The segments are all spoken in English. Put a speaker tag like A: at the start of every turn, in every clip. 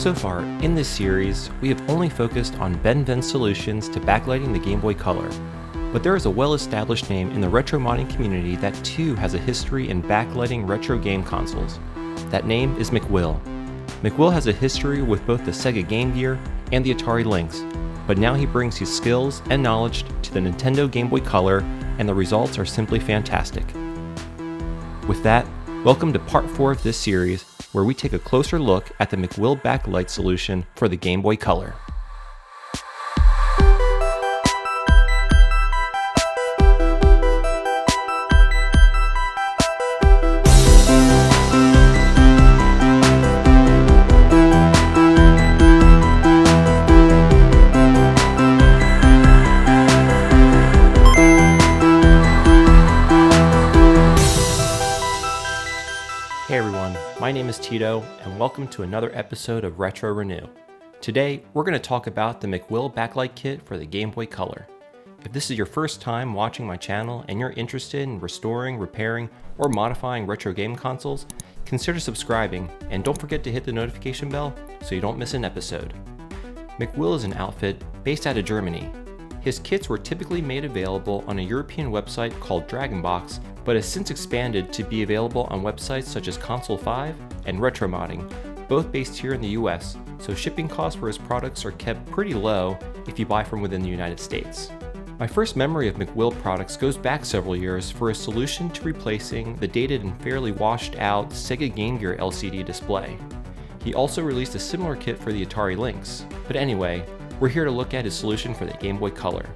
A: So far, in this series, we have only focused on Ben Ven's solutions to backlighting the Game Boy Color, but there is a well-established name in the retro modding community that too has a history in backlighting retro game consoles. That name is McWill. McWill has a history with both the Sega Game Gear and the Atari Lynx, but now he brings his skills and knowledge to the Nintendo Game Boy Color, and the results are simply fantastic. With that, welcome to part 4 of this series, where we take a closer look at the McWill backlight solution for the Game Boy Color. Hey everyone, my name is Tito, and welcome to another episode of Retro Renew. Today, we're going to talk about the McWill backlight kit for the Game Boy Color. If this is your first time watching my channel and you're interested in restoring, repairing, or modifying retro game consoles, consider subscribing, and don't forget to hit the notification bell so you don't miss an episode. McWill is an outfit based out of Germany. His kits were typically made available on a European website called Dragonbox, but has since expanded to be available on websites such as Console 5 and Retro Modding, both based here in the US, so shipping costs for his products are kept pretty low if you buy from within the United States. My first memory of McWill products goes back several years for a solution to replacing the dated and fairly washed out Sega Game Gear LCD display. He also released a similar kit for the Atari Lynx, but anyway, we're here to look at his solution for the Game Boy Color.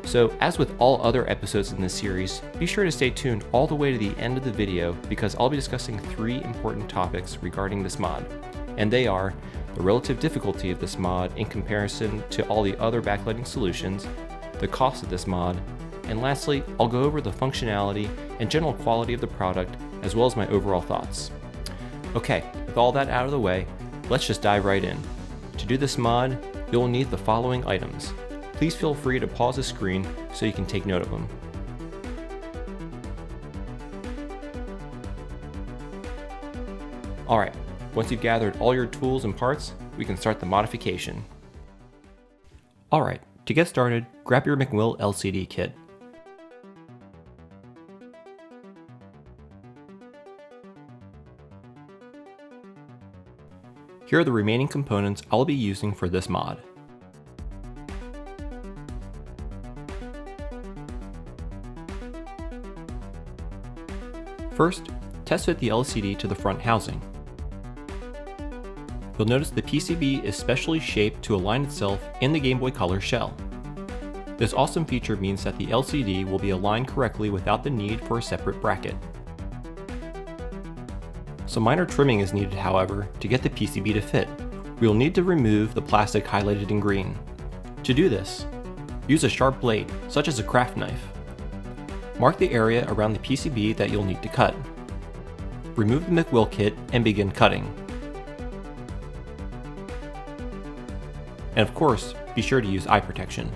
A: So, as with all other episodes in this series, be sure to stay tuned all the way to the end of the video because I'll be discussing 3 important topics regarding this mod, and they are the relative difficulty of this mod in comparison to all the other backlighting solutions, the cost of this mod, and lastly, I'll go over the functionality and general quality of the product as well as my overall thoughts. Okay, with all that out of the way, let's just dive right in. To do this mod, you'll need the following items. Please feel free to pause the screen so you can take note of them. Alright, once you've gathered all your tools and parts, we can start the modification. Alright, to get started, grab your McWill LCD kit. Here are the remaining components I'll be using for this mod. First, test fit the LCD to the front housing. You'll notice the PCB is specially shaped to align itself in the Game Boy Color shell. This awesome feature means that the LCD will be aligned correctly without the need for a separate bracket. Some minor trimming is needed, however, to get the PCB to fit. We will need to remove the plastic highlighted in green. To do this, use a sharp blade, such as a craft knife. Mark the area around the PCB that you'll need to cut. Remove the McWill kit and begin cutting. And of course, be sure to use eye protection.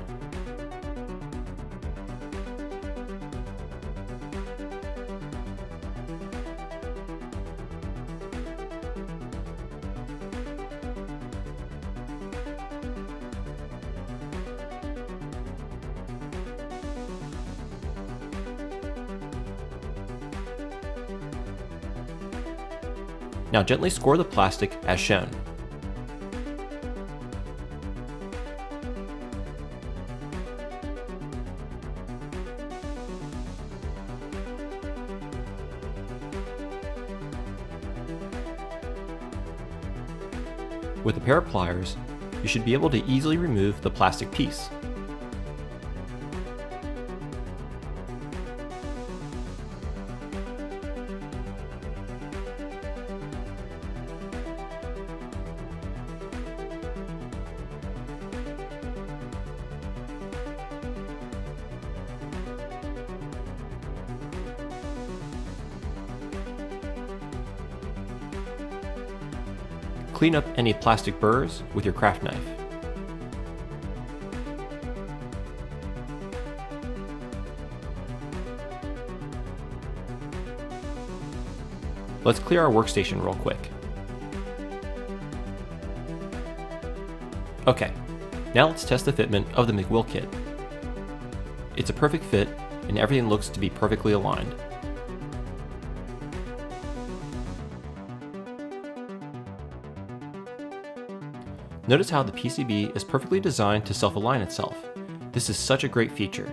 A: Now gently score the plastic as shown. With a pair of pliers, you should be able to easily remove the plastic piece. Clean up any plastic burrs with your craft knife. Let's clear our workstation real quick. Okay, now let's test the fitment of the McWill kit. It's a perfect fit, and everything looks to be perfectly aligned. Notice how the PCB is perfectly designed to self-align itself. This is such a great feature.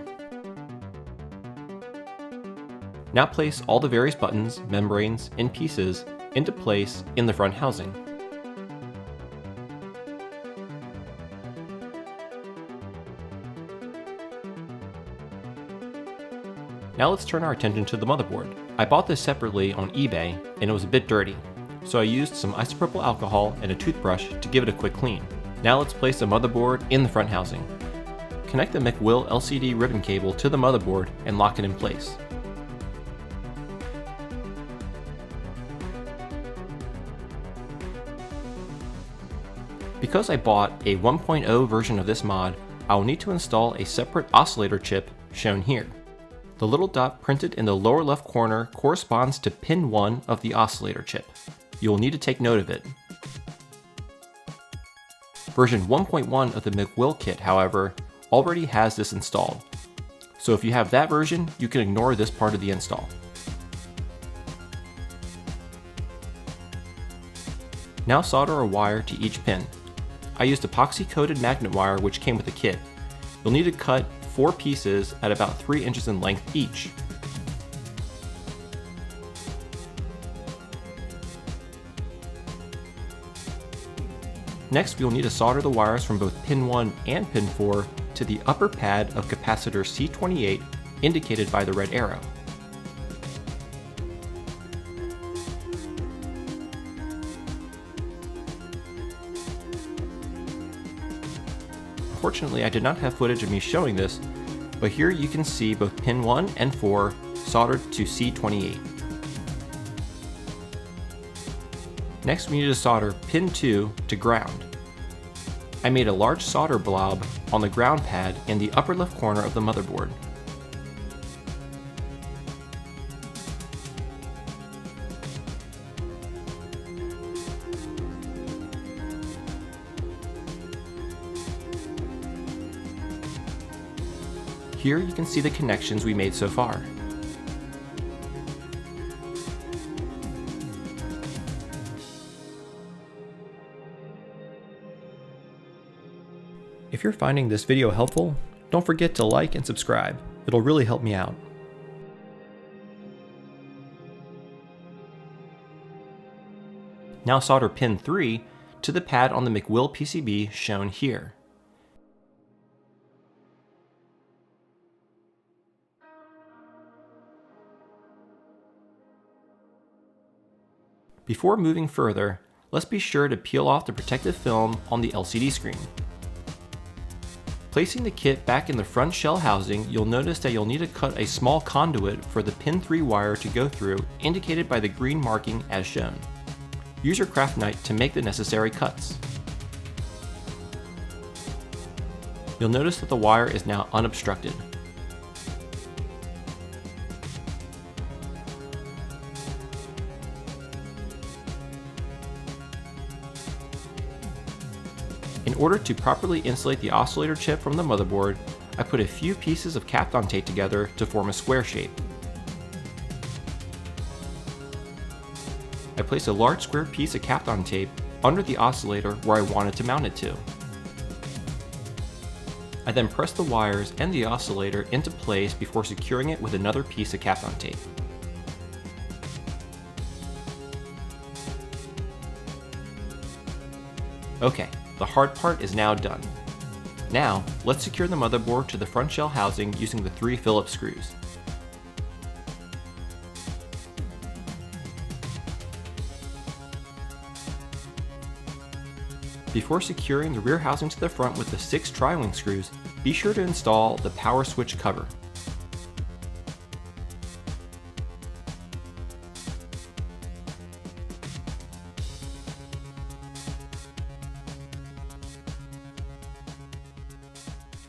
A: Now place all the various buttons, membranes, and pieces into place in the front housing. Now let's turn our attention to the motherboard. I bought this separately on eBay and it was a bit dirty, so I used some isopropyl alcohol and a toothbrush to give it a quick clean. Now let's place the motherboard in the front housing. Connect the McWill LCD ribbon cable to the motherboard and lock it in place. Because I bought a 1.0 version of this mod, I will need to install a separate oscillator chip shown here. The little dot printed in the lower left corner corresponds to pin 1 of the oscillator chip. You will need to take note of it. Version 1.1 of the McWill kit, however, already has this installed. So if you have that version, you can ignore this part of the install. Now solder a wire to each pin. I used epoxy-coated magnet wire which came with the kit. You'll need to cut 4 pieces at about 3 inches in length each. Next, we will need to solder the wires from both pin 1 and pin 4 to the upper pad of capacitor C28 indicated by the red arrow. Unfortunately, I did not have footage of me showing this, but here you can see both pin 1 and 4 soldered to C28. Next, we need to solder pin 2 to ground. I made a large solder blob on the ground pad in the upper left corner of the motherboard. Here you can see the connections we made so far. If you're finding this video helpful, don't forget to like and subscribe. It'll really help me out. Now solder pin 3 to the pad on the McWill PCB shown here. Before moving further, let's be sure to peel off the protective film on the LCD screen. Placing the kit back in the front shell housing, you'll notice that you'll need to cut a small conduit for the pin 3 wire to go through, indicated by the green marking as shown. Use your craft knife to make the necessary cuts. You'll notice that the wire is now unobstructed. In order to properly insulate the oscillator chip from the motherboard, I put a few pieces of Kapton tape together to form a square shape. I placed a large square piece of Kapton tape under the oscillator where I wanted to mount it to. I then pressed the wires and the oscillator into place before securing it with another piece of Kapton tape. Okay. The hard part is now done. Now, let's secure the motherboard to the front shell housing using the 3 Phillips screws. Before securing the rear housing to the front with the 6 tri-wing screws, be sure to install the power switch cover.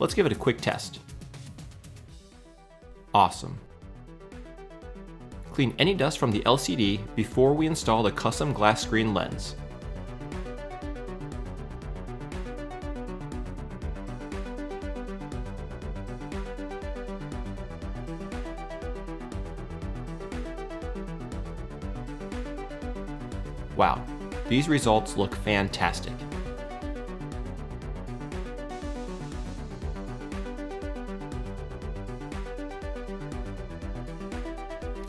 A: Let's give it a quick test. Awesome. Clean any dust from the LCD before we install the custom glass screen lens. Wow, these results look fantastic.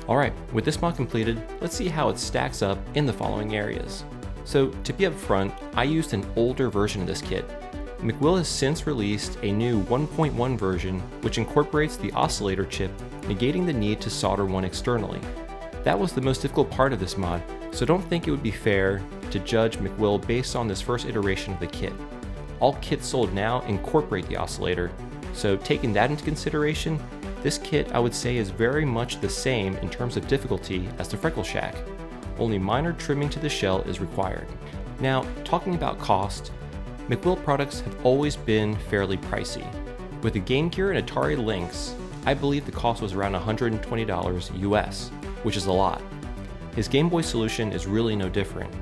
A: Alright, with this mod completed, let's see how it stacks up in the following areas. So to be upfront, I used an older version of this kit. McWill has since released a new 1.1 version which incorporates the Oscillator chip, negating the need to solder one externally. That was the most difficult part of this mod, so don't think it would be fair to judge McWill based on this first iteration of the kit. All kits sold now incorporate the Oscillator, so taking that into consideration, this kit I would say is very much the same in terms of difficulty as the Freckle Shack. Only minor trimming to the shell is required. Now, talking about cost, McWill products have always been fairly pricey. With the Game Gear and Atari Lynx, I believe the cost was around $120 US, which is a lot. His Game Boy solution is really no different.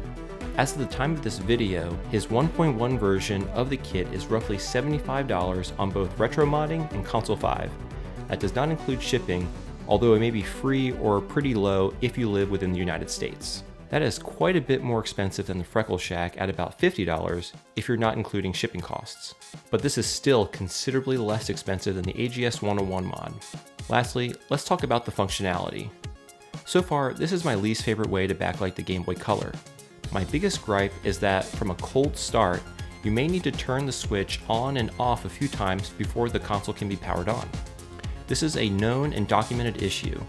A: As of the time of this video, his 1.1 version of the kit is roughly $75 on both retro modding and Console 5. That does not include shipping, although it may be free or pretty low if you live within the United States. That is quite a bit more expensive than the Freckle Shack at about $50 if you're not including shipping costs. But this is still considerably less expensive than the AGS 101 mod. Lastly, let's talk about the functionality. So far, this is my least favorite way to backlight the Game Boy Color. My biggest gripe is that from a cold start, you may need to turn the switch on and off a few times before the console can be powered on. This is a known and documented issue.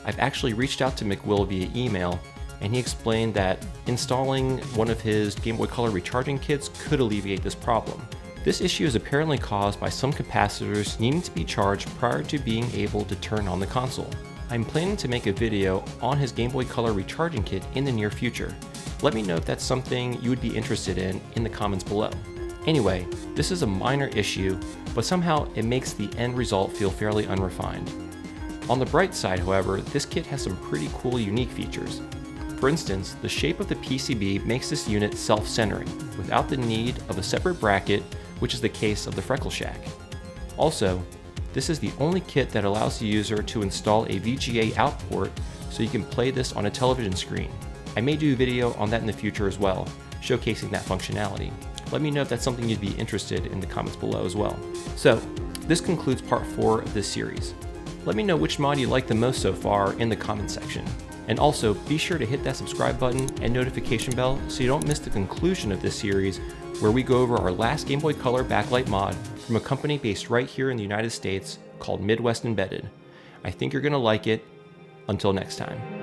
A: I've actually reached out to McWill via email, and he explained that installing one of his Game Boy Color recharging kits could alleviate this problem. This issue is apparently caused by some capacitors needing to be charged prior to being able to turn on the console. I'm planning to make a video on his Game Boy Color recharging kit in the near future. Let me know if that's something you would be interested in the comments below. Anyway, this is a minor issue, but somehow it makes the end result feel fairly unrefined. On the bright side, however, this kit has some pretty cool unique features. For instance, the shape of the PCB makes this unit self-centering, without the need of a separate bracket, which is the case of the Freckle Shack. Also, this is the only kit that allows the user to install a VGA out port so you can play this on a television screen. I may do a video on that in the future as well, showcasing that functionality. Let me know if that's something you'd be interested in the comments below as well. So, this concludes part 4 of this series. Let me know which mod you like the most so far in the comment section. And also, be sure to hit that subscribe button and notification bell so you don't miss the conclusion of this series where we go over our last Game Boy Color backlight mod from a company based right here in the United States called Midwest Embedded. I think you're going to like it. Until next time.